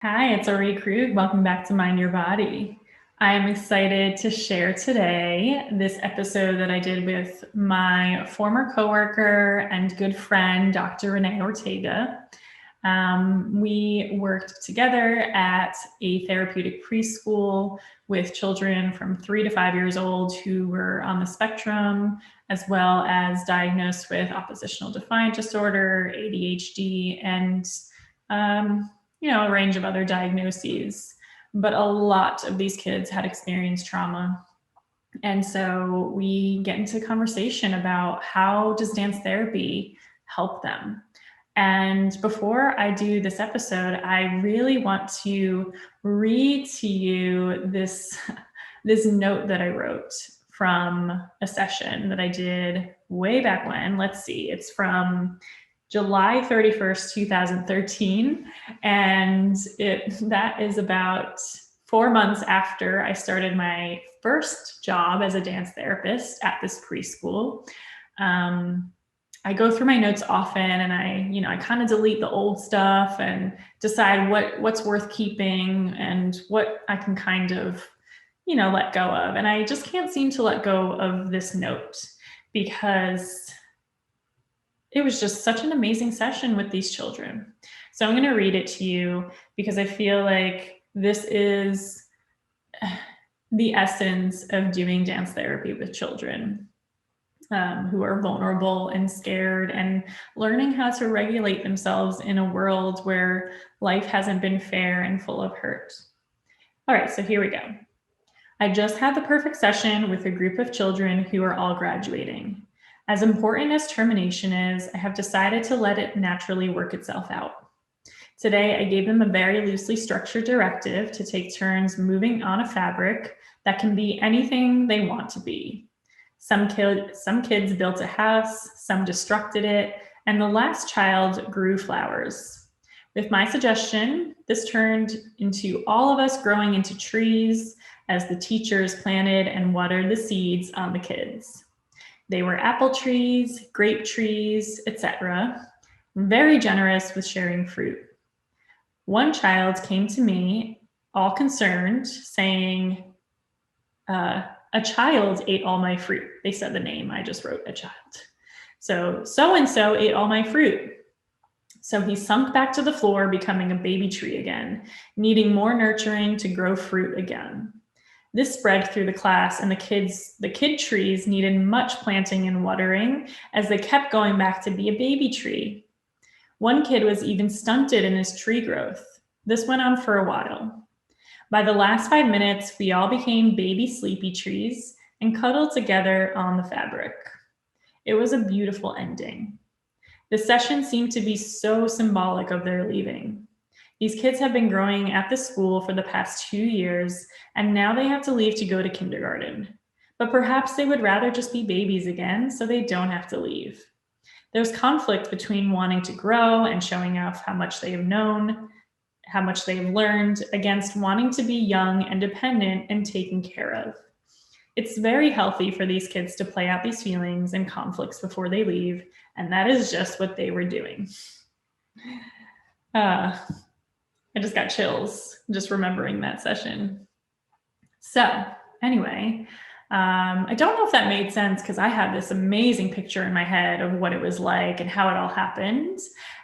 Hi, it's Orit. Welcome back to Mind Your Body. I am excited to share today this episode that I did with my former coworker and good friend, Dr. Renee Ortega. We worked together at a therapeutic preschool with children from 3 to 5 years old who were on the spectrum, as well as diagnosed with oppositional defiant disorder, ADHD, and a range of other diagnoses. But a lot of these kids had experienced trauma. And so we get into conversation about how does dance therapy help them? And before I do this episode, I really want to read to you this note that I wrote from a session that I did way back when. Let's see, it's from July 31st, 2013. And that is about 4 months after I started my first job as a dance therapist at this preschool. I go through my notes often, and I kind of delete the old stuff and decide what's worth keeping and what I can kind of, let go of. And I just can't seem to let go of this note because it was just such an amazing session with these children. So I'm going to read it to you because I feel like this is the essence of doing dance therapy with children who are vulnerable and scared and learning how to regulate themselves in a world where life hasn't been fair and full of hurt. All right, so here we go. I just had the perfect session with a group of children who are all graduating. As important as termination is, I have decided to let it naturally work itself out. Today, I gave them a very loosely structured directive to take turns moving on a fabric that can be anything they want to be. Some kids built a house, some destructed it, and the last child grew flowers. With my suggestion, this turned into all of us growing into trees as the teachers planted and watered the seeds on the kids. They were apple trees, grape trees, etc. Very generous with sharing fruit. One child came to me, all concerned, saying, a child ate all my fruit. They said the name, I just wrote a child. So-and-so ate all my fruit. So he sunk back to the floor, becoming a baby tree again, needing more nurturing to grow fruit again. This spread through the class, and the kid trees needed much planting and watering as they kept going back to be a baby tree. One kid was even stunted in his tree growth. This went on for a while. By the last 5 minutes, we all became baby sleepy trees and cuddled together on the fabric. It was a beautiful ending. The session seemed to be so symbolic of their leaving. These kids have been growing at the school for the past 2 years, and now they have to leave to go to kindergarten. But perhaps they would rather just be babies again, so they don't have to leave. There's conflict between wanting to grow and showing off how much they have known, how much they've learned, against wanting to be young and dependent and taken care of. It's very healthy for these kids to play out these feelings and conflicts before they leave, and that is just what they were doing. I just got chills just remembering that session. So anyway, I don't know if that made sense because I had this amazing picture in my head of what it was like and how it all happened.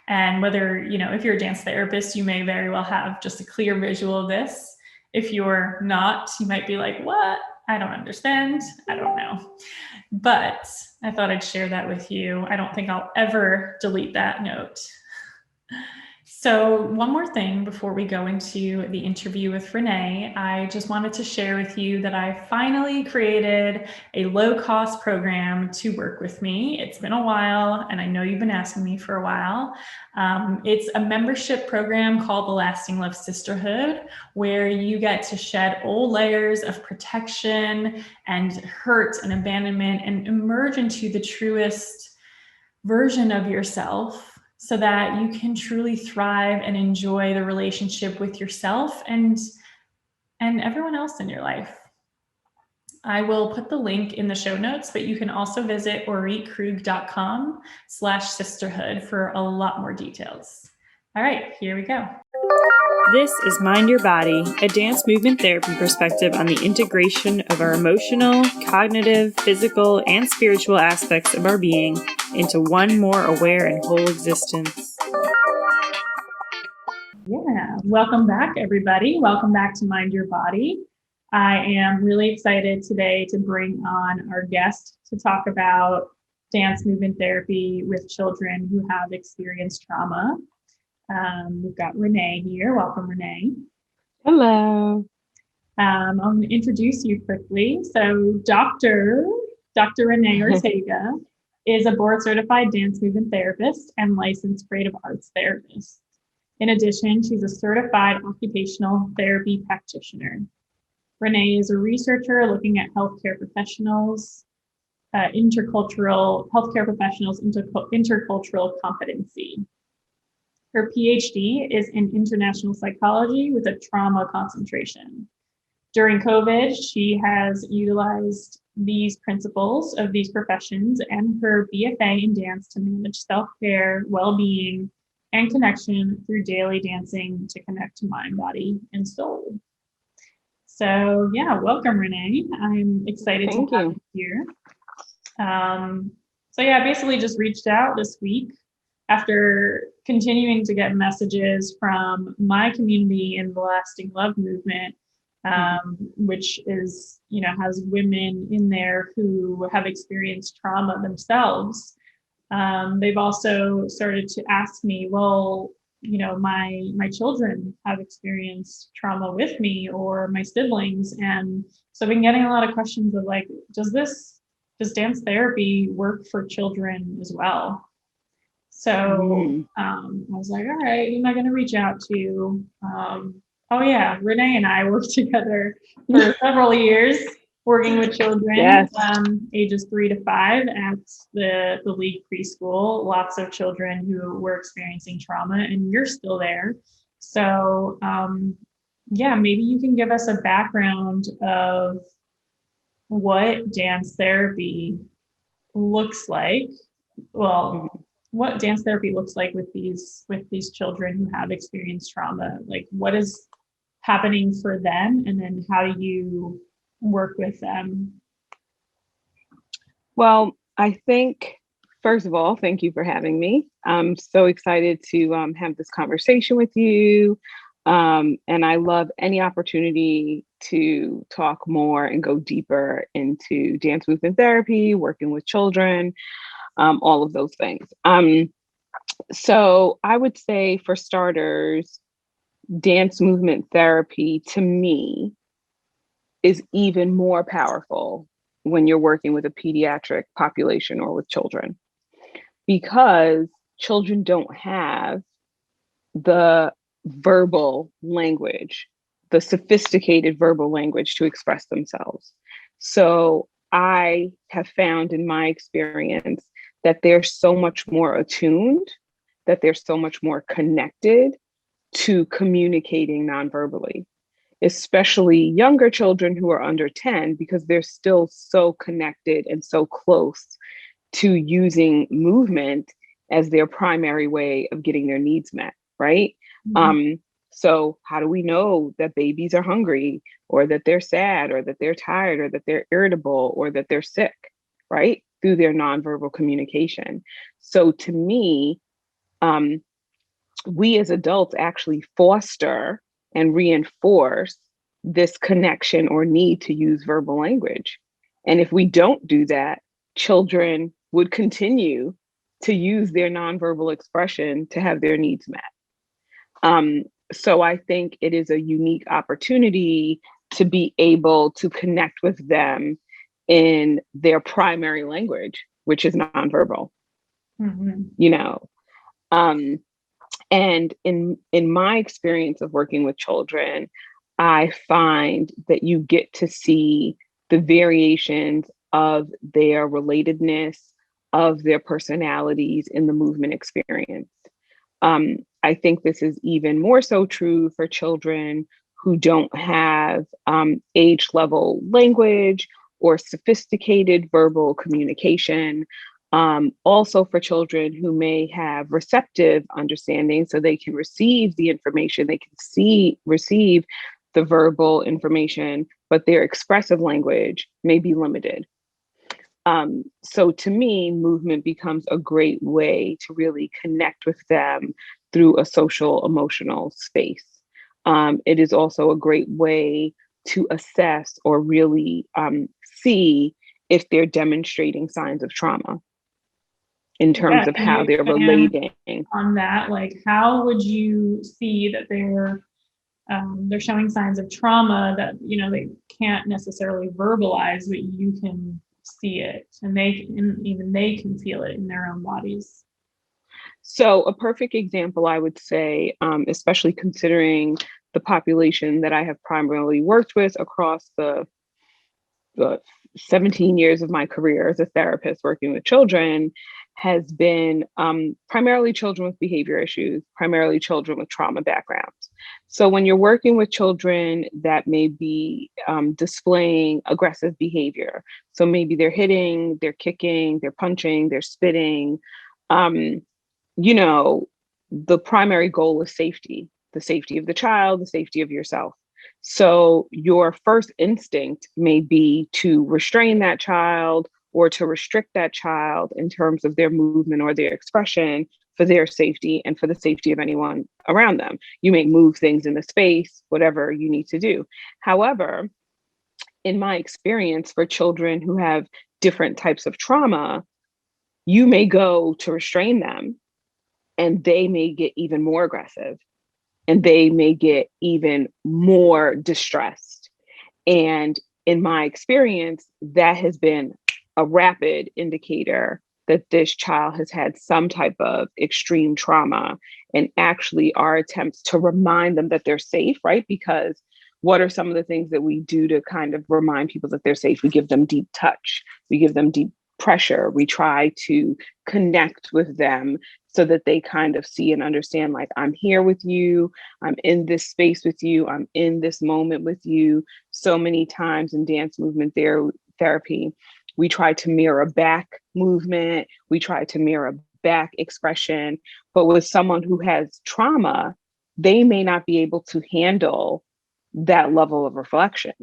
And whether, if you're a dance therapist, you may very well have just a clear visual of this. If you're not, you might be like, what? I don't understand. I don't know. But I thought I'd share that with you. I don't think I'll ever delete that note. So one more thing before we go into the interview with Renee, I just wanted to share with you that I finally created a low-cost program to work with me. It's been a while, and I know you've been asking me for a while. It's a membership program called the Lasting Love Sisterhood, where you get to shed old layers of protection and hurt and abandonment and emerge into the truest version of yourself, so that you can truly thrive and enjoy the relationship with yourself and everyone else in your life. I will put the link in the show notes, but you can also visit oritkrug.com/sisterhood for a lot more details. All right, here we go. This is Mind Your Body, a dance movement therapy perspective on the integration of our emotional, cognitive, physical, and spiritual aspects of our being into one more aware and whole existence. Yeah, welcome back, everybody. Welcome back to Mind Your Body. I am really excited today to bring on our guest to talk about dance movement therapy with children who have experienced trauma. We've got Renee here. Welcome, Renee. Hello. I'm going to introduce you quickly. So Dr. Renee Ortega is a board-certified dance movement therapist and licensed creative arts therapist. In addition, she's a certified occupational therapy practitioner. Renee is a researcher looking at healthcare professionals, intercultural competency. Her PhD is in international psychology with a trauma concentration. During COVID, she has utilized these principles of these professions and her BFA in dance to manage self-care, well-being, and connection through daily dancing to connect to mind, body, and soul. So yeah, welcome, Renee. I'm excited to have you here. So yeah, I basically just reached out this week after continuing to get messages from my community in the Lasting Love movement, which is, has women in there who have experienced trauma themselves. They've also started to ask me, well, my children have experienced trauma with me or my siblings. And so I've been getting a lot of questions of like, does dance therapy work for children as well? So I was like, all right, who am I going to reach out to? Oh yeah, Renee and I worked together for several years, working with children, ages 3 to 5 at the League preschool. Lots of children who were experiencing trauma, and you're still there. So maybe you can give us a background of what dance therapy looks like. Well, what dance therapy looks like with these children who have experienced trauma. Like, what is happening for them, and then how do you work with them? Well, I think, first of all, thank you for having me. I'm so excited to have this conversation with you. And I love any opportunity to talk more and go deeper into dance movement therapy, working with children, all of those things. So I would say, for starters, dance movement therapy to me is even more powerful when you're working with a pediatric population or with children, because children don't have the verbal language, the sophisticated verbal language to express themselves. So I have found in my experience that they're so much more attuned, that they're so much more connected to communicating nonverbally, especially younger children who are under 10, because they're still so connected and so close to using movement as their primary way of getting their needs met, right? So how do we know that babies are hungry, or that they're sad, or that they're tired, or that they're irritable, or that they're sick, right? Through their nonverbal communication. So to me, we as adults actually foster and reinforce this connection or need to use verbal language. And if we don't do that, children would continue to use their nonverbal expression to have their needs met. So I think it is a unique opportunity to be able to connect with them in their primary language, which is nonverbal. And in my experience of working with children, I find that you get to see the variations of their relatedness, of their personalities in the movement experience. I think this is even more so true for children who don't have age level language or sophisticated verbal communication. Also for children who may have receptive understanding, so they can receive the information, they can receive the verbal information, but their expressive language may be limited. So to me, movement becomes a great way to really connect with them through a social emotional space. It is also a great way to assess or really see if they're demonstrating signs of trauma in terms Yeah, of can you how they're expand relating. on that? Like, how would you see that they're showing signs of trauma that they can't necessarily verbalize, but you can see it, and even they can feel it in their own bodies? So a perfect example, I would say, especially considering the population that I have primarily worked with across the 17 years of my career as a therapist working with children, has been primarily children with behavior issues, primarily children with trauma backgrounds. So when you're working with children that may be displaying aggressive behavior, so maybe they're hitting, they're kicking, they're punching, they're spitting, um, you know, the primary goal is safety, the safety of the child, the safety of yourself. So your first instinct may be to restrain that child or to restrict that child in terms of their movement or their expression for their safety and for the safety of anyone around them. You may move things in the space, whatever you need to do. However, in my experience for children who have different types of trauma, you may go to restrain them and they may get even more aggressive and they may get even more distressed. And in my experience, that has been a rapid indicator that this child has had some type of extreme trauma. And actually, our attempts to remind them that they're safe, right? Because what are some of the things that we do to kind of remind people that they're safe? We give them deep touch, we give them deep pressure, we try to connect with them so that they kind of see and understand, like, I'm here with you, I'm in this space with you, I'm in this moment with you. So many times in dance movement therapy, we try to mirror back movement, we try to mirror back expression. But with someone who has trauma, they may not be able to handle that level of reflection.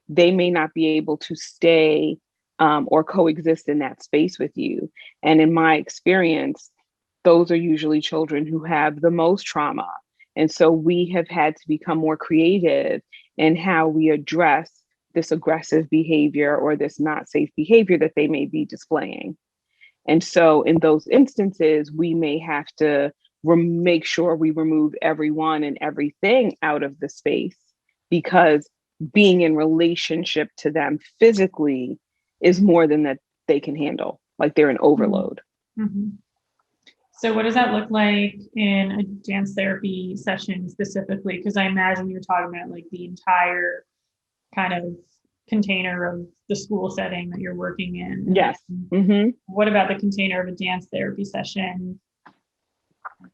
They may not be able to stay or coexist in that space with you. And in my experience, those are usually children who have the most trauma. And so we have had to become more creative in how we address this aggressive behavior or this not safe behavior that they may be displaying. And so in those instances, we may have to make sure we remove everyone and everything out of the space, because being in relationship to them physically is more than that they can handle. Like they're an overload. Mm-hmm. So what does that look like in a dance therapy session specifically? Because I imagine you're talking about like the entire kind of container of the school setting that you're working in. Yes. Mm-hmm. What about the container of a dance therapy session?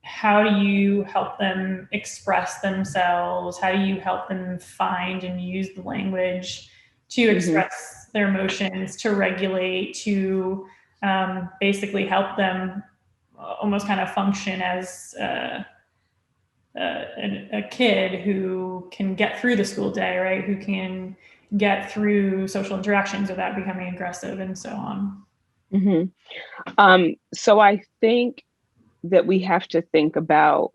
How do you help them express themselves? How do you help them find and use the language to express their emotions, to regulate, to basically help them almost kind of function as a kid who can get through the school day, right? Who can get through social interactions without becoming aggressive and so on. So I think that we have to think about,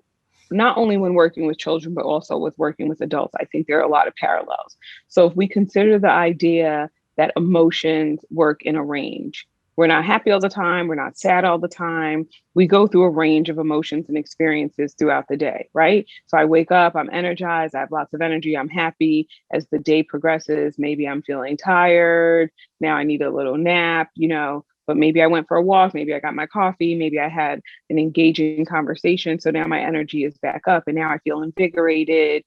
not only when working with children, but also with working with adults. I think there are a lot of parallels. So if we consider the idea that emotions work in a range, we're not happy all the time, we're not sad all the time. We go through a range of emotions and experiences throughout the day, right? So I wake up, I'm energized, I have lots of energy, I'm happy. As the day progresses, maybe I'm feeling tired. Now I need a little nap, but maybe I went for a walk, maybe I got my coffee, maybe I had an engaging conversation. So now my energy is back up and now I feel invigorated,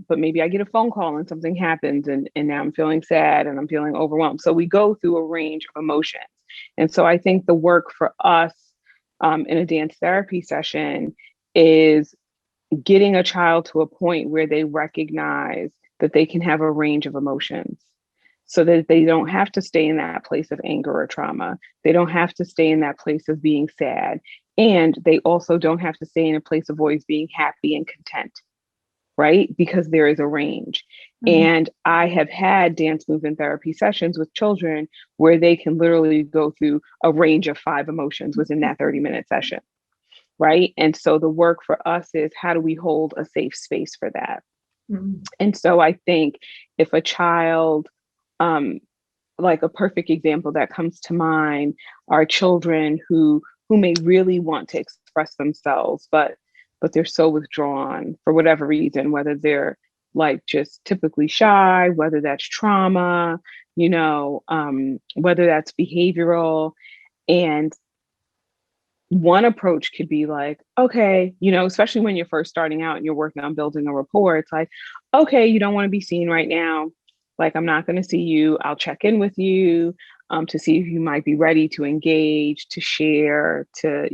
but maybe I get a phone call and something happens and now I'm feeling sad and I'm feeling overwhelmed. So we go through a range of emotions. And so I think the work for us in a dance therapy session is getting a child to a point where they recognize that they can have a range of emotions. so that they don't have to stay in that place of anger or trauma. They don't have to stay in that place of being sad. And they also don't have to stay in a place of always being happy and content, right? Because there is a range. Mm-hmm. And I have had dance movement therapy sessions with children where they can literally go through a range of 5 emotions within that 30-minute session, right? And so the work for us is, how do we hold a safe space for that? Mm-hmm. And so I think if a child, like a perfect example that comes to mind are children who may really want to express themselves, but they're so withdrawn for whatever reason, whether they're like just typically shy, whether that's trauma, whether that's behavioral. And one approach could be like, okay, especially when you're first starting out and you're working on building a rapport, it's like, okay, you don't want to be seen right now. Like, I'm not going to see you. I'll check in with you to see if you might be ready to engage, to share, to,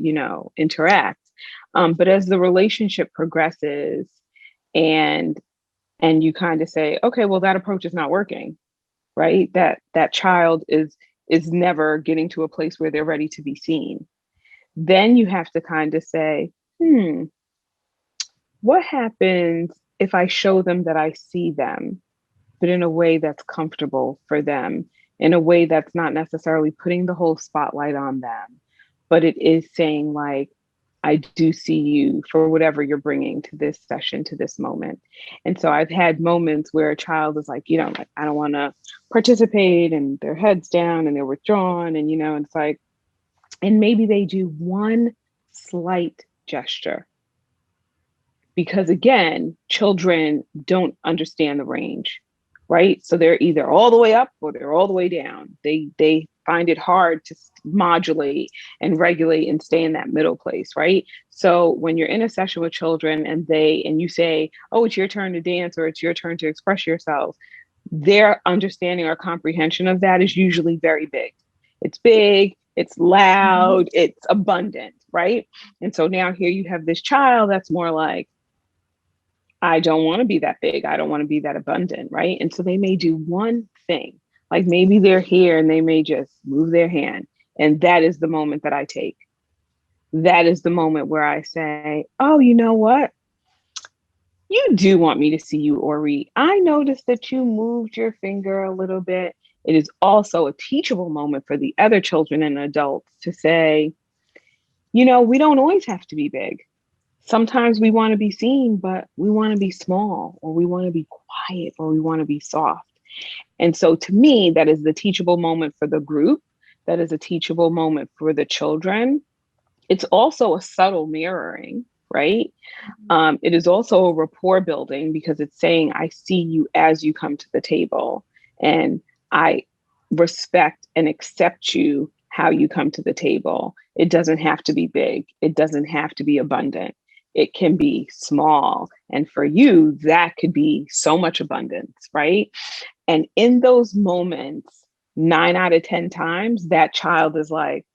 interact. But as the relationship progresses and you kind of say, okay, well, that approach is not working, right? That child is never getting to a place where they're ready to be seen. Then you have to kind of say, what happens if I show them that I see them, but in a way that's comfortable for them, in a way that's not necessarily putting the whole spotlight on them, but it is saying like, I do see you for whatever you're bringing to this session, to this moment. And so I've had moments where a child is like, like, I don't want to participate, and their head's down and they're withdrawn, and, and it's like, and maybe they do one slight gesture. Because again, children don't understand the range, right? So they're either all the way up or they're all the way down. They find it hard to modulate and regulate and stay in that middle place, right? So when you're in a session with children and you say, oh, it's your turn to dance, or it's your turn to express yourself, their understanding or comprehension of that is usually very big. It's big, it's loud, it's abundant, right? And so now here you have this child that's more like, I don't want to be that big. I don't want to be that abundant, right? And so they may do one thing, like maybe they're here and they may just move their hand. And that is the moment that I take. That is the moment where I say, oh, you know what? You do want me to see you, Orit. I noticed that you moved your finger a little bit. It is also a teachable moment for the other children and adults to say, we don't always have to be big. Sometimes we want to be seen, but we want to be small, or we want to be quiet, or we want to be soft. And so to me, that is the teachable moment for the group. That is a teachable moment for the children. It's also a subtle mirroring, right? It is also a rapport building, because it's saying, I see you as you come to the table, and I respect and accept you how you come to the table. It doesn't have to be big. It doesn't have to be abundant. It can be small. And for you, that could be so much abundance, right? And in those moments, 9 out of 10 times, that child is like,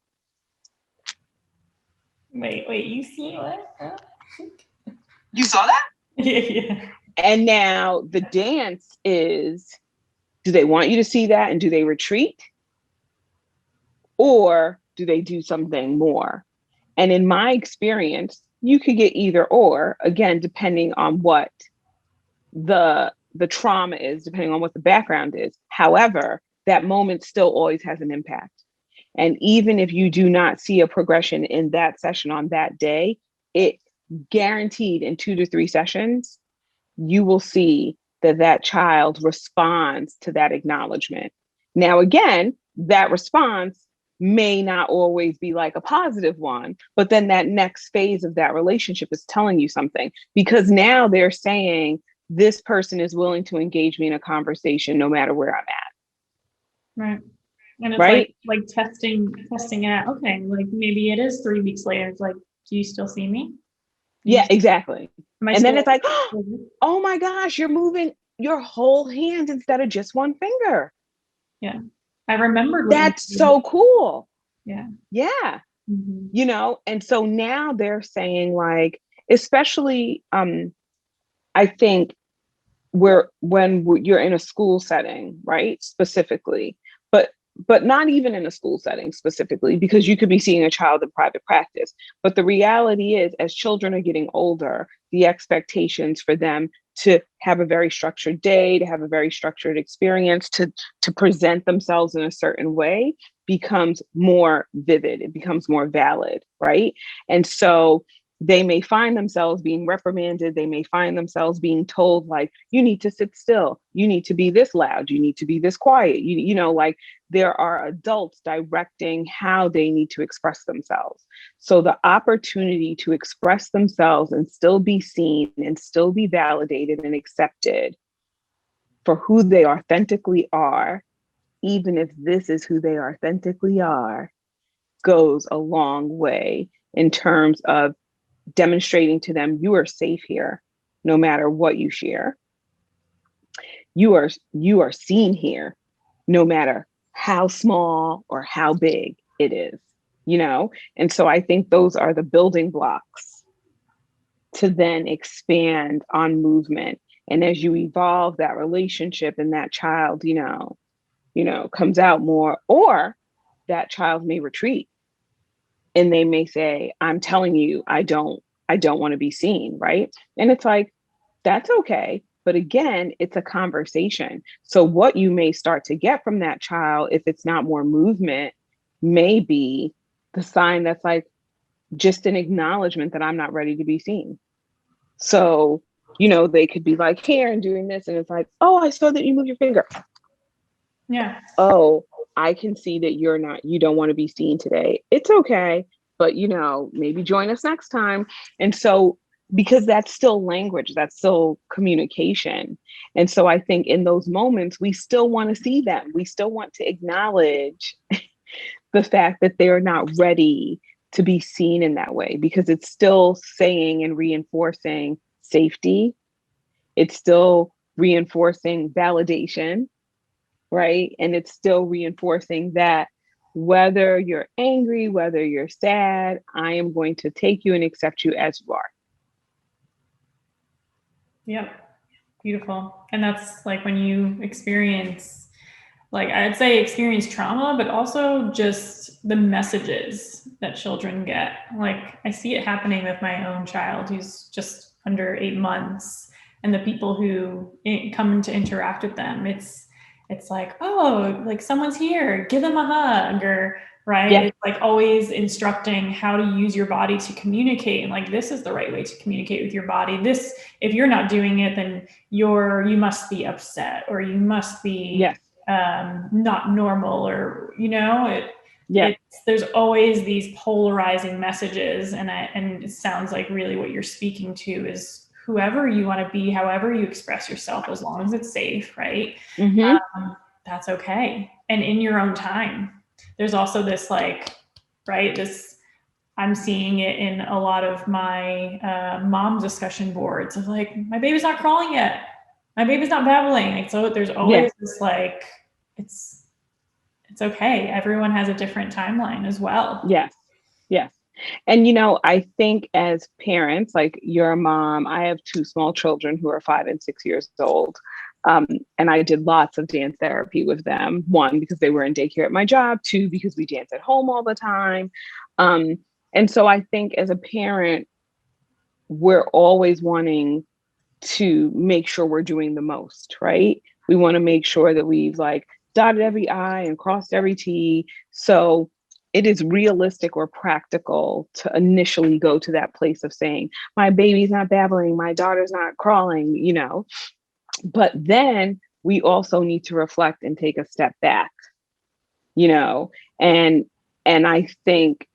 wait, you see what? You saw that? Yeah. And now the dance is, do they want you to see that and do they retreat? Or do they do something more? And in my experience, you could get either or, again, depending on what the trauma is, depending on what the background is. However, that moment still always has an impact. And even if you do not see a progression in that session on that day, it guaranteed in 2 to 3 sessions, you will see that child responds to that acknowledgement. Now, again, that response may not always be like a positive one, but then that next phase of that relationship is telling you something, because now they're saying, this person is willing to engage me in a conversation no matter where I'm at. Right. And it's right? like testing it out. Okay, like maybe it is 3 weeks later. It's like, do you still see me? Yeah, exactly. And then it's like, oh my gosh, you're moving your whole hand instead of just one finger. Yeah. I remembered. That's so cool. Yeah. Yeah. Mm-hmm. And so now they're saying, like, especially, I think you're in a school setting, right? Specifically, but not even in a school setting specifically, because you could be seeing a child in private practice. But the reality is, as children are getting older, the expectations for them to have a very structured day, to have a very structured experience, to present themselves in a certain way becomes more vivid. It becomes more valid, right? And so they may find themselves being reprimanded. They may find themselves being told, like, you need to sit still. You need to be this loud. You need to be this quiet. You know, like, there are adults directing how they need to express themselves. So the opportunity to express themselves and still be seen and still be validated and accepted for who they authentically are, even if this is who they authentically are, goes a long way in terms of demonstrating to them, you are safe here, no matter what you share. You are seen here, no matter how small or how big it is, you know? And so I think those are the building blocks to then expand on movement. And as you evolve that relationship and that child, comes out more, or that child may retreat and they may say, I'm telling you, I don't want to be seen, right? And it's like, that's okay. But again, it's a conversation. So what you may start to get from that child, if it's not more movement, may be the sign that's like just an acknowledgement that I'm not ready to be seen. So, they could be like here and doing this. And it's like, oh, I saw that you move your finger. Yeah. Oh, I can see that you don't want to be seen today. It's okay. But, maybe join us next time. And so, because that's still language, that's still communication. And so I think in those moments, we still want to see them. We still want to acknowledge the fact that they're not ready to be seen in that way, because it's still saying and reinforcing safety. It's still reinforcing validation, right? And it's still reinforcing that whether you're angry, whether you're sad, I am going to take you and accept you as you are. Yep. Beautiful. And that's like when you experience, like, I'd say experience trauma, but also just the messages that children get. Like, I see it happening with my own child who's just under 8 months, and the people who come to interact with them. It's like, oh, like someone's here, give them a hug, or right. Yeah. It's like always instructing how to use your body to communicate. And like, this is the right way to communicate with your body. This, if you're not doing it, then you must be upset, or you must be not normal, or, there's always these polarizing messages. And it sounds like really what you're speaking to is whoever you want to be, however you express yourself, as long as it's safe, right? Mm-hmm. That's okay. And in your own time. There's also this I'm seeing it in a lot of my mom discussion boards of like, my baby's not crawling yet. My baby's not babbling. Like, so there's always this like, it's okay. Everyone has a different timeline as well. Yes. Yes. And, I think as parents, like you're a mom, I have 2 small children who are 5 and 6 years old. And I did lots of dance therapy with them. 1, because they were in daycare at my job. 2, because we dance at home all the time. And so I think as a parent, we're always wanting to make sure we're doing the most, right? We want to make sure that we've like dotted every I and crossed every T. So it is realistic or practical to initially go to that place of saying, my baby's not babbling, my daughter's not crawling, But then we also need to reflect and take a step back, and I think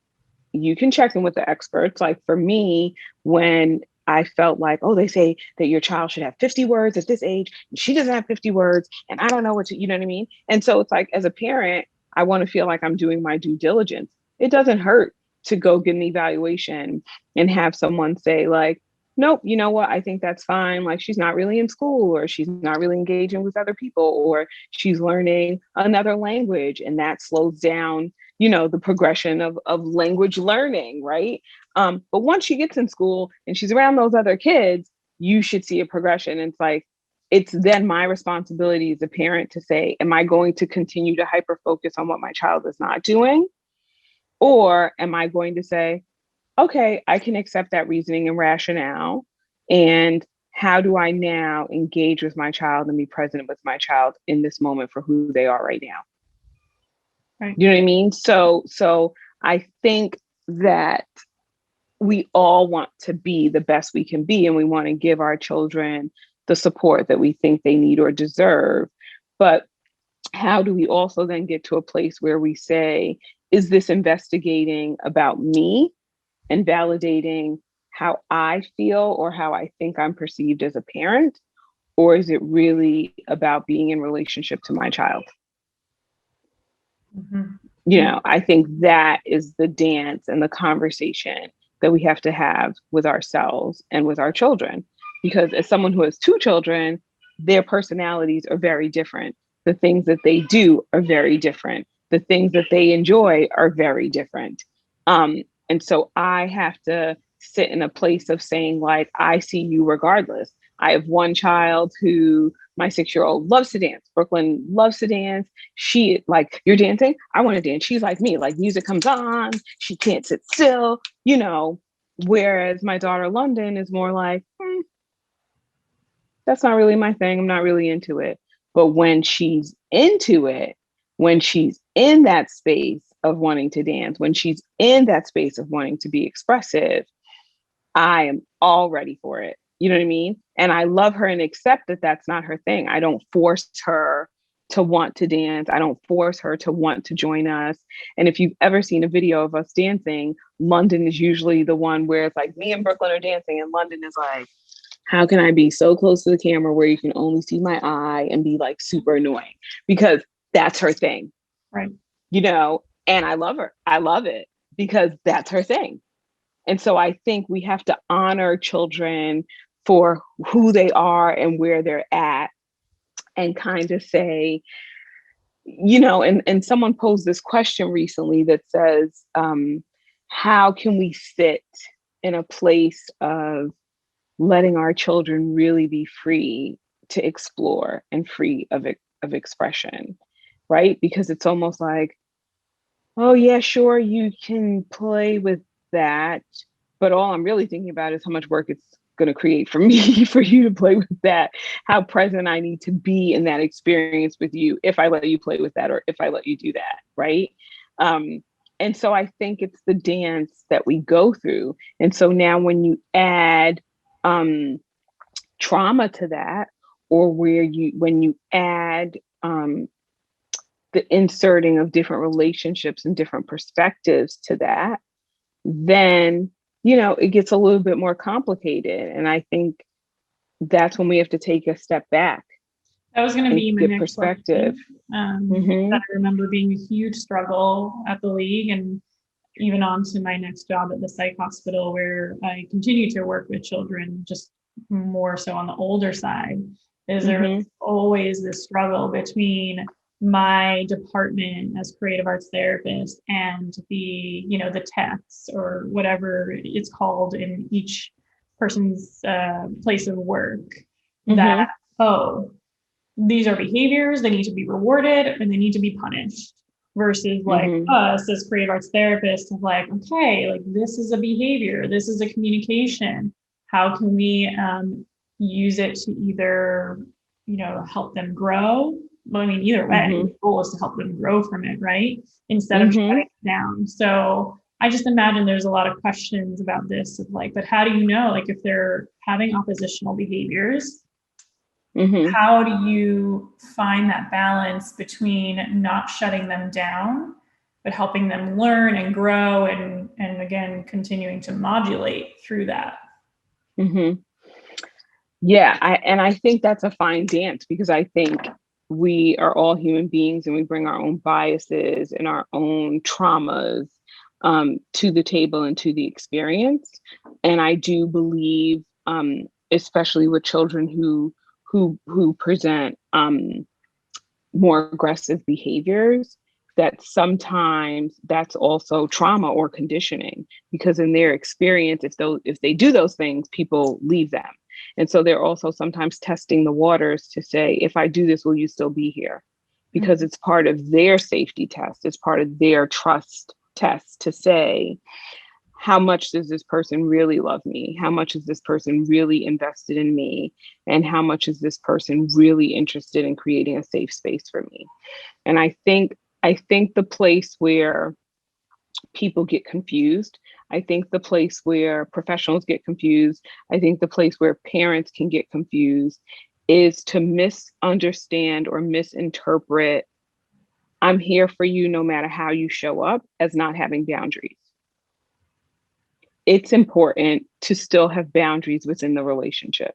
you can check in with the experts. Like for me, when I felt like, oh, they say that your child should have 50 words at this age, and she doesn't have 50 words, and I don't know what to, you know what I mean? And so it's like, as a parent, I want to feel like I'm doing my due diligence. It doesn't hurt to go get an evaluation and have someone say like, nope, you know what? I think that's fine. Like, she's not really in school, or she's not really engaging with other people, or she's learning another language, and that slows down, the progression of language learning, right? But once she gets in school and she's around those other kids, you should see a progression. And it's like, it's then my responsibility as a parent to say, am I going to continue to hyper focus on what my child is not doing? Or am I going to say, okay, I can accept that reasoning and rationale. And how do I now engage with my child and be present with my child in this moment for who they are right now? Right. You know what I mean? So I think that we all want to be the best we can be, and we want to give our children the support that we think they need or deserve. But how do we also then get to a place where we say, is this investigating about me and validating how I feel or how I think I'm perceived as a parent? Or is it really about being in relationship to my child? Mm-hmm. You know, I think that is the dance and the conversation that we have to have with ourselves and with our children. Because as someone who has two children, their personalities are very different. The things that they do are very different. The things that they enjoy are very different. And so I have to sit in a place of saying, like, I see you regardless. I have one child who, my 6-year-old, loves to dance. Brooklyn loves to dance. She, like, you're dancing? I want to dance. She's like me, like, music comes on, she can't sit still, you know. Whereas my daughter London is more like, that's not really my thing. I'm not really into it. But when she's into it, when she's in that space of wanting to dance, when she's in that space of wanting to be expressive, I am all ready for it. You know what I mean? And I love her and accept that that's not her thing. I don't force her to want to dance. I don't force her to want to join us. And if you've ever seen a video of us dancing, London is usually the one where it's like me and Brooklyn are dancing, and London is like, how can I be so close to the camera where you can only see my eye and be like super annoying? Because that's her thing. Right. You know, and I love her. I love it because that's her thing. And so I think we have to honor children for who they are and where they're at, and kind of say, you know, and someone posed this question recently that says, how can we sit in a place of letting our children really be free to explore and free of expression, right? Because it's almost like, oh yeah, sure, you can play with that, but all I'm really thinking about is how much work it's going to create for me for you to play with that, how present I need to be in that experience with you if I let you play with that or if I let you do that, right? And so I think it's the dance that we go through. And so now when you add trauma to that, or when you add the inserting of different relationships and different perspectives to that, then, you know, it gets a little bit more complicated. And I think that's when we have to take a step back. That was going to be my next perspective. That I remember being a huge struggle at the league, and even on to my next job at the psych hospital, where I continue to work with children, just more so on the older side, is there was always this struggle between my department as creative arts therapist and the, you know, the techs or whatever it's called in each person's place of work, that, oh, these are behaviors, they need to be rewarded and they need to be punished, versus like us as creative arts therapists of like, okay, like this is a behavior, this is a communication, how can we use it to either, you know, help them grow? Well, I mean, either way, the goal is to help them grow from it, right? Instead of shutting it down. So I just imagine there's a lot of questions about this of like, but how do you know, like, if they're having oppositional behaviors, how do you find that balance between not shutting them down, but helping them learn and grow and again, continuing to modulate through that? Yeah, I think that's a fine dance, because I think we are all human beings and we bring our own biases and our own traumas to the table and to the experience. And I do believe, especially with children who present more aggressive behaviors, that sometimes that's also trauma or conditioning, because in their experience, if they do those things, people leave them. And so they're also sometimes testing the waters to say, if I do this, will you still be here? Because it's part of their safety test. It's part of their trust test to say, how much does this person really love me? How much is this person really invested in me? And how much is this person really interested in creating a safe space for me? And I think the place where people get confused, I think the place where professionals get confused, I think the place where parents can get confused is to misunderstand or misinterpret, I'm here for you no matter how you show up, as not having boundaries. It's important to still have boundaries within the relationship.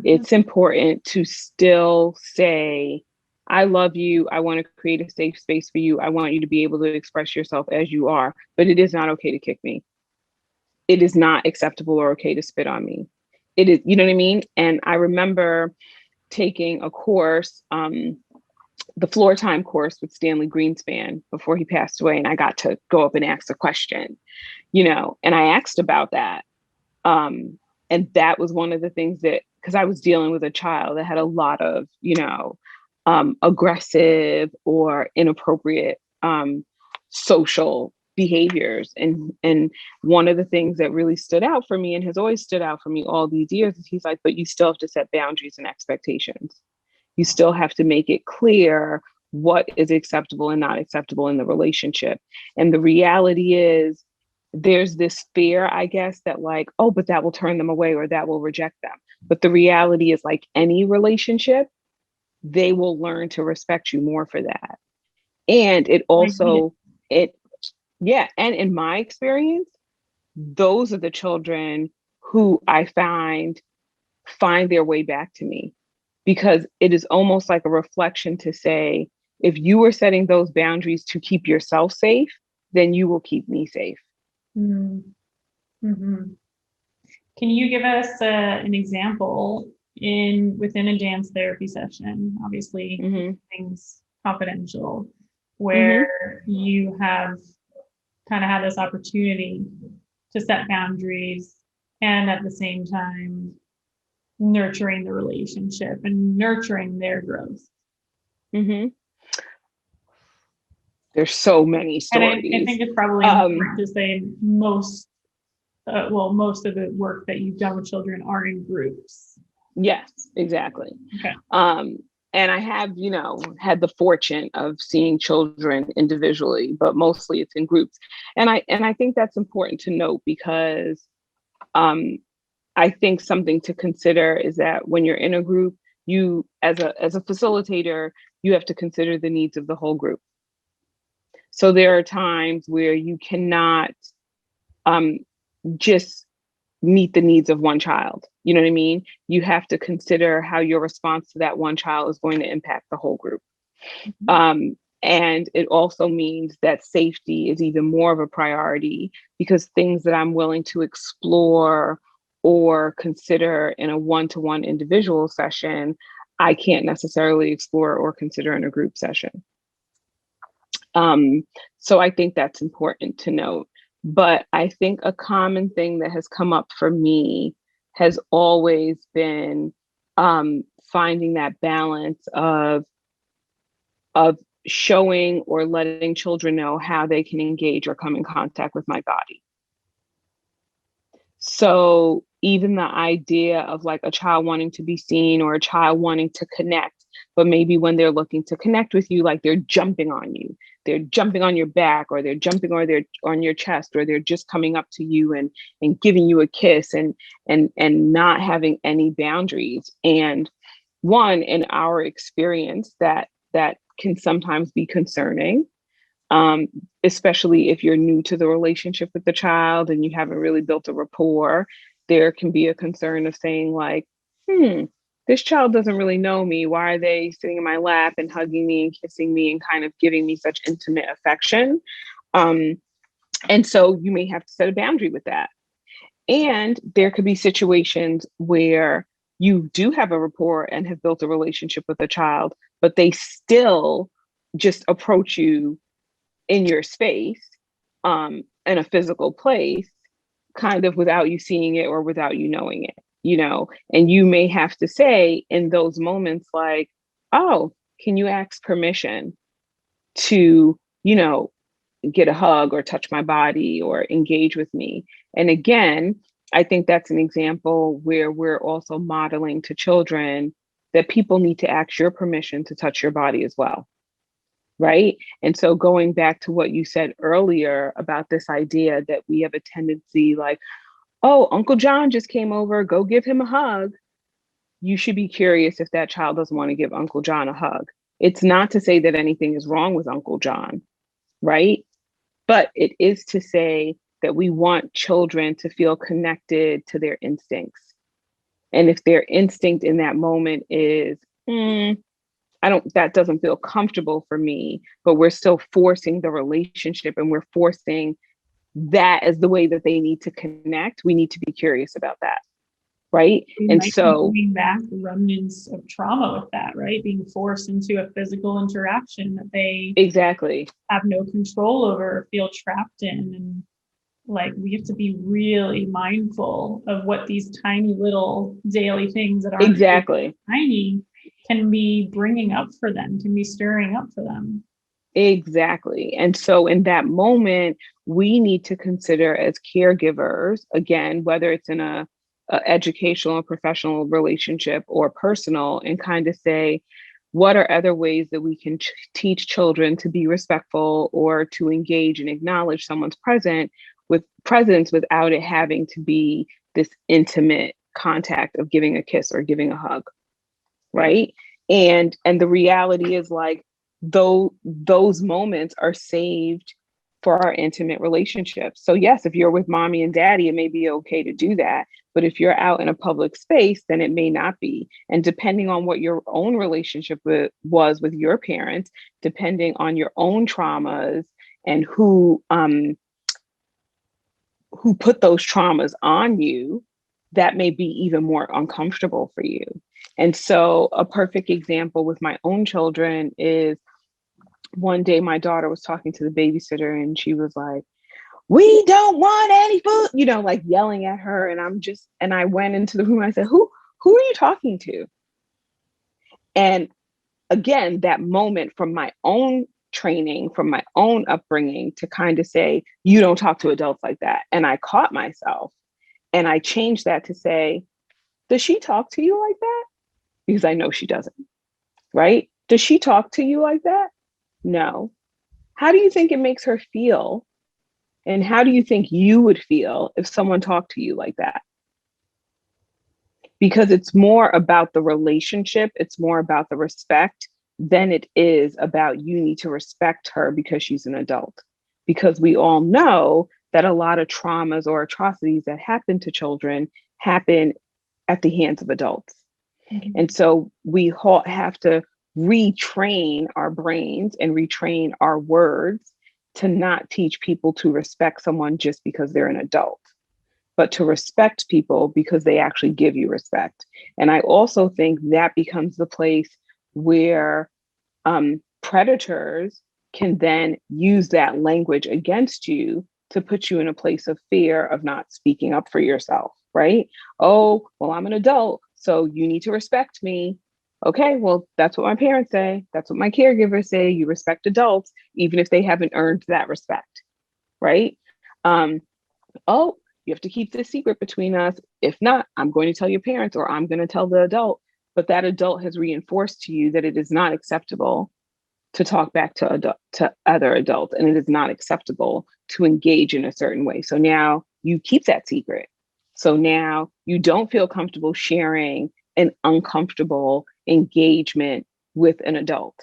It's important to still say, I love you. I want to create a safe space for you. I want you to be able to express yourself as you are, but it is not okay to kick me. It is not acceptable or okay to spit on me. It is, you know what I mean? And I remember taking a course, the floor time course with Stanley Greenspan before he passed away. And I got to go up and ask a question, and I asked about that. And that was one of the things that, because I was dealing with a child that had a lot of, aggressive or inappropriate social behaviors. And one of the things that really stood out for me and has always stood out for me all these years is he's like, but you still have to set boundaries and expectations. You still have to make it clear what is acceptable and not acceptable in the relationship. And the reality is, there's this fear, I guess, that like, oh, but that will turn them away or that will reject them. But the reality is, like any relationship, they will learn to respect you more for that. And it also, and in my experience, those are the children who I find their way back to me, because it is almost like a reflection to say, if you were setting those boundaries to keep yourself safe, then you will keep me safe. Mm-hmm. Can you give us an example within a dance therapy session, obviously things confidential, where you have kind of had this opportunity to set boundaries and at the same time nurturing the relationship and nurturing their growth? There's so many stories. And I think it's probably important to say most of the work that you've done with children are in groups. Yes, exactly. Okay. And I have, had the fortune of seeing children individually, but mostly it's in groups. And I think that's important to note, because I think something to consider is that when you're in a group, you as a facilitator, you have to consider the needs of the whole group. So there are times where you cannot just meet the needs of one child. You know what I mean? You have to consider how your response to that one child is going to impact the whole group. And it also means that safety is even more of a priority, because things that I'm willing to explore or consider in a one-to-one individual session, I can't necessarily explore or consider in a group session. So I think that's important to note. But I think a common thing that has come up for me has always been finding that balance of showing or letting children know how they can engage or come in contact with my body. So even the idea of like a child wanting to be seen or a child wanting to connect, but maybe when they're looking to connect with you, like they're jumping on you, they're jumping on your back, or they're jumping or they're on your chest, or they're just coming up to you and giving you a kiss and not having any boundaries. And one, in our experience, that can sometimes be concerning, especially if you're new to the relationship with the child and you haven't really built a rapport. There can be a concern of saying like, this child doesn't really know me. Why are they sitting in my lap and hugging me and kissing me and kind of giving me such intimate affection? And so you may have to set a boundary with that. And there could be situations where you do have a rapport and have built a relationship with a child, but they still just approach you in your space, in a physical place, kind of without you seeing it or without you knowing it. and you may have to say in those moments, like, oh, can you ask permission to, get a hug or touch my body or engage with me? And again, I think that's an example where we're also modeling to children that people need to ask your permission to touch your body as well. Right. And so going back to what you said earlier about this idea that we have a tendency like, oh, Uncle John just came over, go give him a hug. You should be curious if that child doesn't want to give Uncle John a hug. It's not to say that anything is wrong with Uncle John, right? But it is to say that we want children to feel connected to their instincts. And if their instinct in that moment is, that doesn't feel comfortable for me, but we're still forcing the relationship and we're forcing that as the way that they need to connect, we need to be curious about that. Right. And so bringing back remnants of trauma with that, right? Being forced into a physical interaction that they exactly have no control over, feel trapped in. And like, we have to be really mindful of what these tiny little daily things that are exactly tiny can be bringing up for them, can be stirring up for them. Exactly. And so in that moment, we need to consider as caregivers, again, whether it's in a educational or professional relationship or personal, and kind of say, what are other ways that we can teach children to be respectful or to engage and acknowledge someone's presence without it having to be this intimate contact of giving a kiss or giving a hug. Right. And the reality is, like, though those moments are saved for our intimate relationships. So yes, if you're with mommy and daddy, it may be okay to do that. But if you're out in a public space, then it may not be. And depending on what your own relationship was with your parents, depending on your own traumas and who put those traumas on you, that may be even more uncomfortable for you. And so a perfect example with my own children is, one day my daughter was talking to the babysitter and she was like, we don't want any food, like yelling at her. And I went into the room and I said, who are you talking to? And again, that moment from my own training, from my own upbringing, to kind of say, you don't talk to adults like that. And I caught myself and I changed that to say, does she talk to you like that? Because I know she doesn't, right? Does she talk to you like that? No. How do you think it makes her feel? And how do you think you would feel if someone talked to you like that? Because it's more about the relationship, it's more about the respect than it is about you need to respect her because she's an adult. Because we all know that a lot of traumas or atrocities that happen to children happen at the hands of adults. Mm-hmm. And so we have to retrain our brains and retrain our words to not teach people to respect someone just because they're an adult, but to respect people because they actually give you respect. And I also think that becomes the place where predators can then use that language against you to put you in a place of fear of not speaking up for yourself, right? Oh, well, I'm an adult, so you need to respect me. Okay, well, that's what my parents say. That's what my caregivers say. You respect adults, even if they haven't earned that respect, right? Oh, you have to keep this secret between us. If not, I'm going to tell your parents or I'm going to tell the adult. But that adult has reinforced to you that it is not acceptable to talk back to other adults, and it is not acceptable to engage in a certain way. So now you keep that secret. So now you don't feel comfortable sharing an uncomfortable engagement with an adult.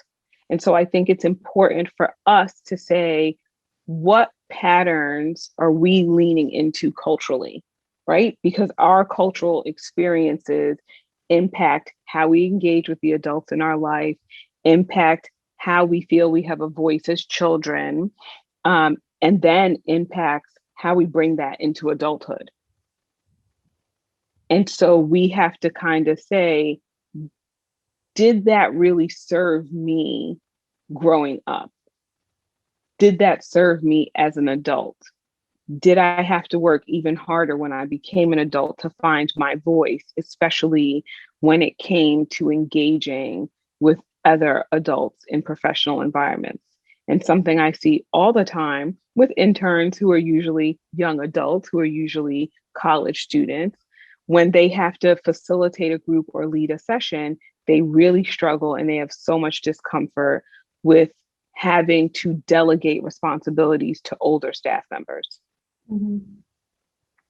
And so I think it's important for us to say, what patterns are we leaning into culturally, right? Because our cultural experiences impact how we engage with the adults in our life, impact how we feel we have a voice as children, and then impacts how we bring that into adulthood. And so we have to kind of say, did that really serve me growing up? Did that serve me as an adult? did I have to work even harder when I became an adult to find my voice, especially when it came to engaging with other adults in professional environments? And something I see all the time with interns who are usually young adults, who are usually college students, when they have to facilitate a group or lead a session, they really struggle and they have so much discomfort with having to delegate responsibilities to older staff members. Mm-hmm.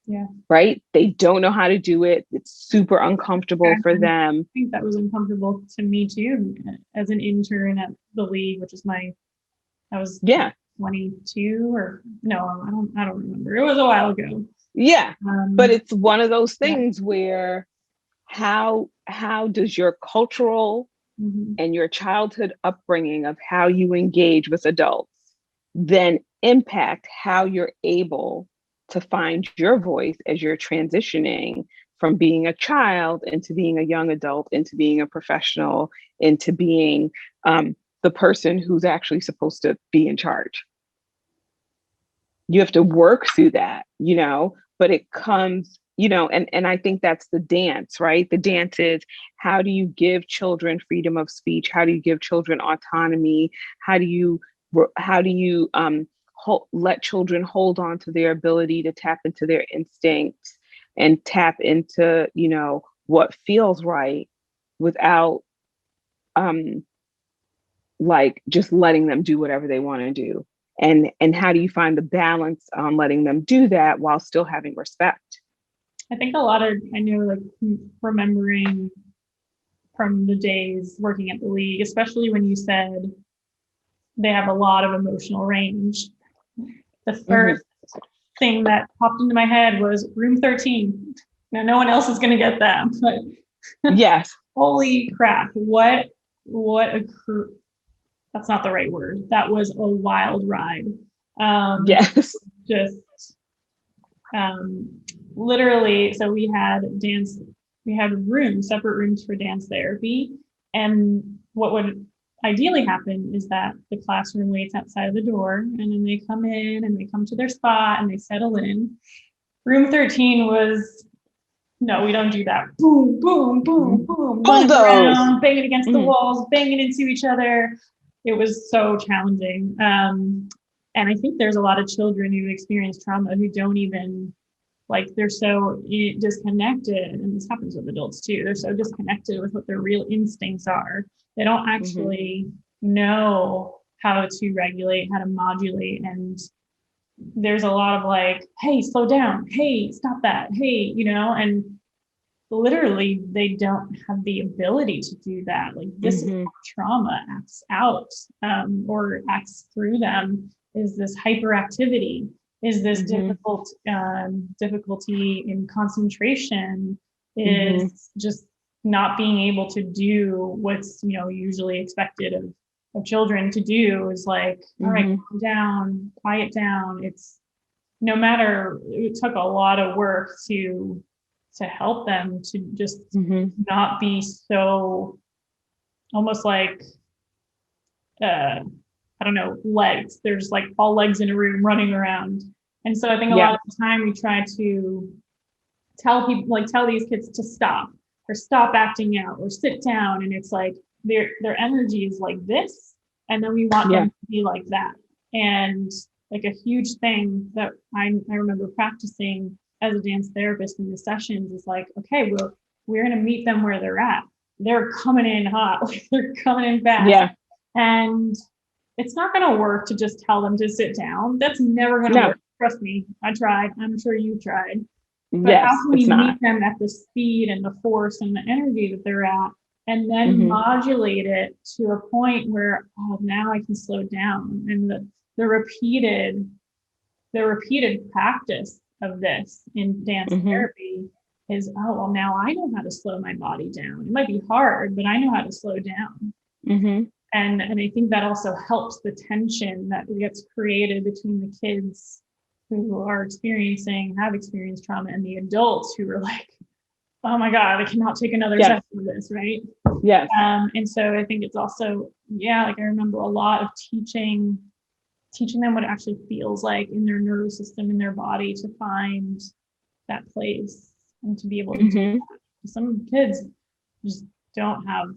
Yeah. Right? They don't know how to do it. It's super uncomfortable for them. I think that was uncomfortable to me too, as an intern at the league, which is I was 22 or no, I don't remember. It was a while ago. Yeah. But it's one of those things where how does your cultural and your childhood upbringing of how you engage with adults then impact how you're able to find your voice as you're transitioning from being a child into being a young adult, into being a professional, into being the person who's actually supposed to be in charge. You have to work through that, but it comes, and I think that's the dance, right? The dance is, how do you give children freedom of speech? How do you give children autonomy? How do you let children hold on to their ability to tap into their instincts and tap into, what feels right without like just letting them do whatever they want to do? And how do you find the balance on letting them do that while still having respect? I think I know, like, remembering from the days working at the league, especially when you said they have a lot of emotional range. The first thing that popped into my head was room 13. Now, no one else is going to get that, but yes. Holy crap. What that's not the right word. That was a wild ride. Yes. Just literally, so we had separate rooms for dance therapy. And what would ideally happen is that the classroom waits outside of the door, and then they come in and they come to their spot and they settle in. Room 13 was, no, we don't do that. Boom, boom, boom, boom. Running around, banging against the walls, banging into each other. It was so challenging. And I think there's a lot of children who experience trauma who don't even, like, they're so disconnected, and this happens with adults too. They're so disconnected with what their real instincts are. They don't actually know how to regulate, how to modulate. And there's a lot of like, hey, slow down. Hey, stop that. Hey, and literally they don't have the ability to do that. Like, this is how trauma acts out, or acts through them, is this hyperactivity, is this difficulty in concentration, is just not being able to do what's, usually expected of children to do, is like, all right, calm down, quiet down. It's no matter, it took a lot of work to help them to just not be so almost like, I don't know, legs. There's like all legs in a room running around. And so I think a lot of the time we try to tell people, like, tell these kids to stop, or stop acting out, or sit down. And it's like their energy is like this, and then we want them to be like that. And like a huge thing that I remember practicing as a dance therapist in the sessions is like, okay, we're going to meet them where they're at. They're coming in hot, they're coming in fast. Yeah. And it's not going to work to just tell them to sit down. That's never going to work. Trust me, I tried. I'm sure you tried. But how can we meet them at the speed and the force and the energy that they're at, and then modulate it to a point where, oh, now I can slow down. And the repeated practice of this in dance therapy is, oh, well, now I know how to slow my body down. It might be hard, but I know how to slow down. And I think that also helps the tension that gets created between the kids who have experienced trauma, and the adults who are like, oh my God, I cannot take another session of this, right? Yes. And so I think it's also, like, I remember a lot of teaching teaching them what it actually feels like in their nervous system, in their body, to find that place and to be able to do that. Some kids just don't have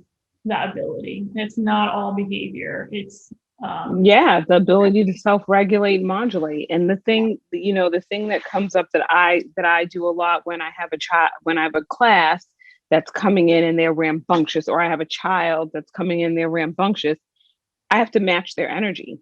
that ability. It's not all behavior. It's the ability to self-regulate, modulate. And the thing that comes up that I do a lot when I have a class that's coming in and they're rambunctious, or I have a child that's coming in, they're rambunctious, I have to match their energy.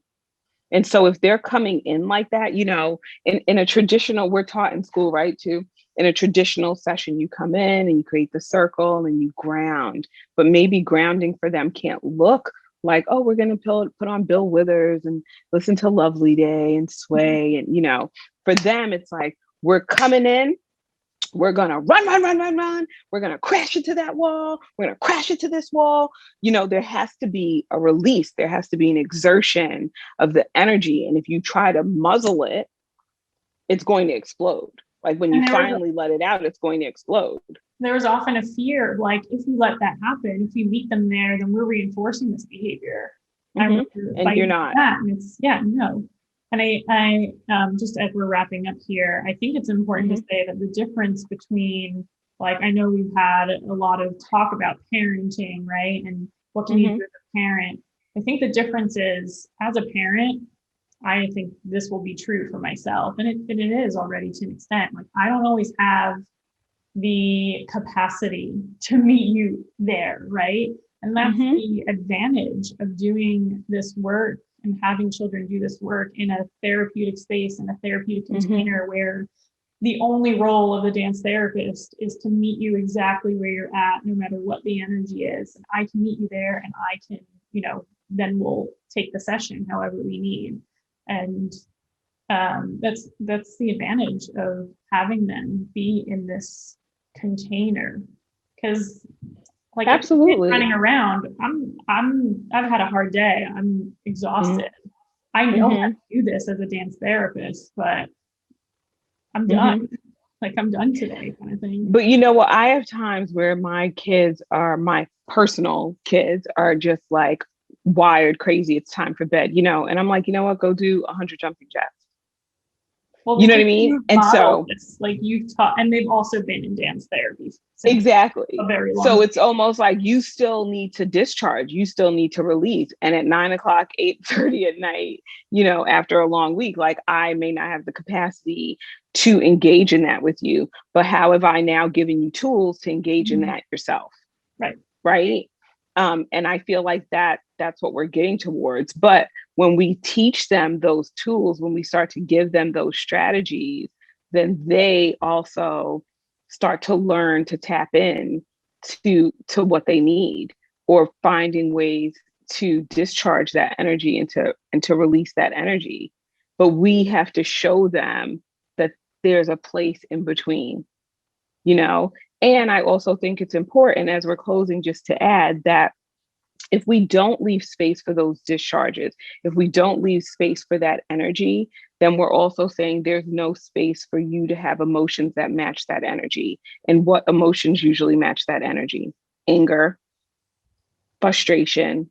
And so if they're coming in like that, in a traditional, we're taught in school, right, too, in a traditional session, you come in and you create the circle and you ground. But maybe grounding for them can't look like, oh, we're going to put on Bill Withers and listen to Lovely Day and sway. And, for them, it's like, we're coming in. We're going to run. We're going to crash into that wall. We're going to crash into this wall. There has to be a release. There has to be an exertion of the energy. And if you try to muzzle it, it's going to explode. Like when you finally let it out, it's going to explode. There was often a fear, like, if we let that happen, if we meet them there, then we're reinforcing this behavior. And you're not. And it's, no. And I just as we're wrapping up here, I think it's important to say that the difference between, like, I know we've had a lot of talk about parenting, right? And what can you do as a parent? I think the difference is, as a parent, I think this will be true for myself. And it is already to an extent. Like, I don't always have the capacity to meet you there, right? And that's the advantage of doing this work and having children do this work in a therapeutic space, in a therapeutic container, where the only role of the dance therapist is to meet you exactly where you're at, no matter what the energy is. And I can meet you there, and I can, then we'll take the session however we need. And that's the advantage of having them be in this container, because, like, absolutely, running around, I've had a hard day. I'm exhausted. I know how to do this as a dance therapist, but I'm done. Like, I'm done today, kind of thing. But what? I have times where my personal kids are just like wired crazy. It's time for bed, and I'm like, you know what? Go do 100 jumping jacks. Well, you know what I mean? And so, like, you've taught, and they've also been in dance therapy. Exactly. A very long so it's almost like you still need to discharge. You still need to release. And at 9:00, 8:30 at night, after a long week, like, I may not have the capacity to engage in that with you. But how have I now given you tools to engage in that yourself? Right. Right. And I feel like that's what we're getting towards. But when we teach them those tools, when we start to give them those strategies, then they also start to learn to tap in to what they need, or finding ways to discharge that energy and to release that energy. But we have to show them that there's a place in between, And I also think it's important, as we're closing, just to add that if we don't leave space for those discharges, if we don't leave space for that energy, then we're also saying there's no space for you to have emotions that match that energy. And what emotions usually match that energy? Anger, frustration,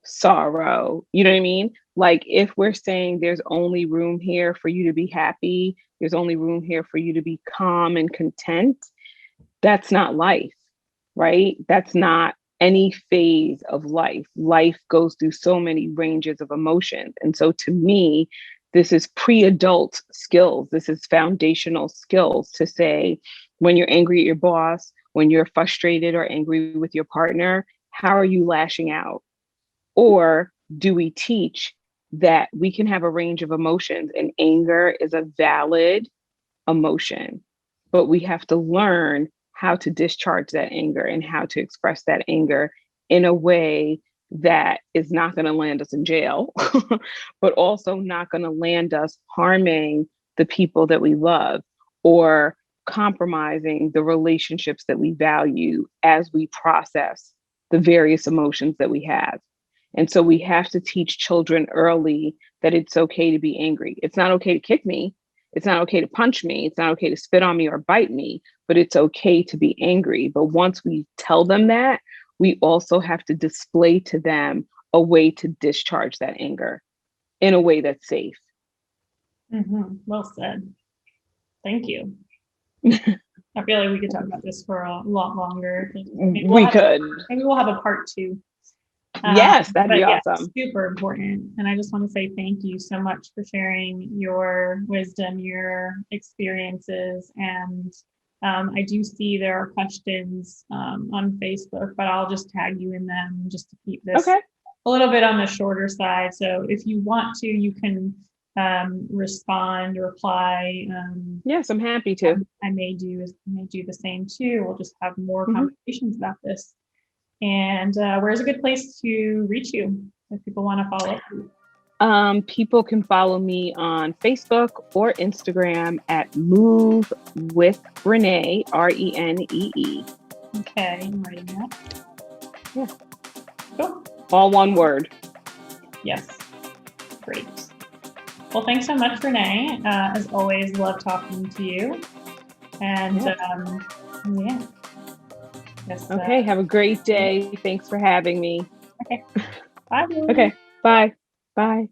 sorrow. You know what I mean? Like, if we're saying there's only room here for you to be happy, there's only room here for you to be calm and content, that's not life, right? That's not any phase of life. Life goes through so many ranges of emotions. And so to me, this is pre-adult skills. This is foundational skills to say, when you're angry at your boss, when you're frustrated or angry with your partner, how are you lashing out? Or do we teach that we can have a range of emotions, and anger is a valid emotion, but we have to learn how to discharge that anger and how to express that anger in a way that is not going to land us in jail, but also not going to land us harming the people that we love or compromising the relationships that we value as we process the various emotions that we have. And so we have to teach children early that it's okay to be angry. It's not okay to kick me. It's not okay to punch me. It's not okay to spit on me or bite me, but it's okay to be angry. But once we tell them that, we also have to display to them a way to discharge that anger. in a way that's safe. Well said. Thank you. I feel like we could talk about this for a lot longer. Maybe We could. Maybe we'll have a part 2. Yes, that'd be awesome. Super important. And I just want to say thank you so much for sharing your wisdom, your experiences. And I do see there are questions on Facebook, but I'll just tag you in them just to keep this a little bit on the shorter side. So if you want to, you can respond or reply. Yes, I'm happy to. I may do the same too. We'll just have more conversations about this. And where's a good place to reach you if people want to follow up? People can follow me on Facebook or Instagram at Move with Renee, Renee. Okay, I'm writing that. Yeah. Cool. All one word. Yes. Great. Well, thanks so much, Renee. As always, love talking to you. And yeah. Yes, okay, have a great day. Thanks for having me. Okay. Bye. Okay, bye. Bye.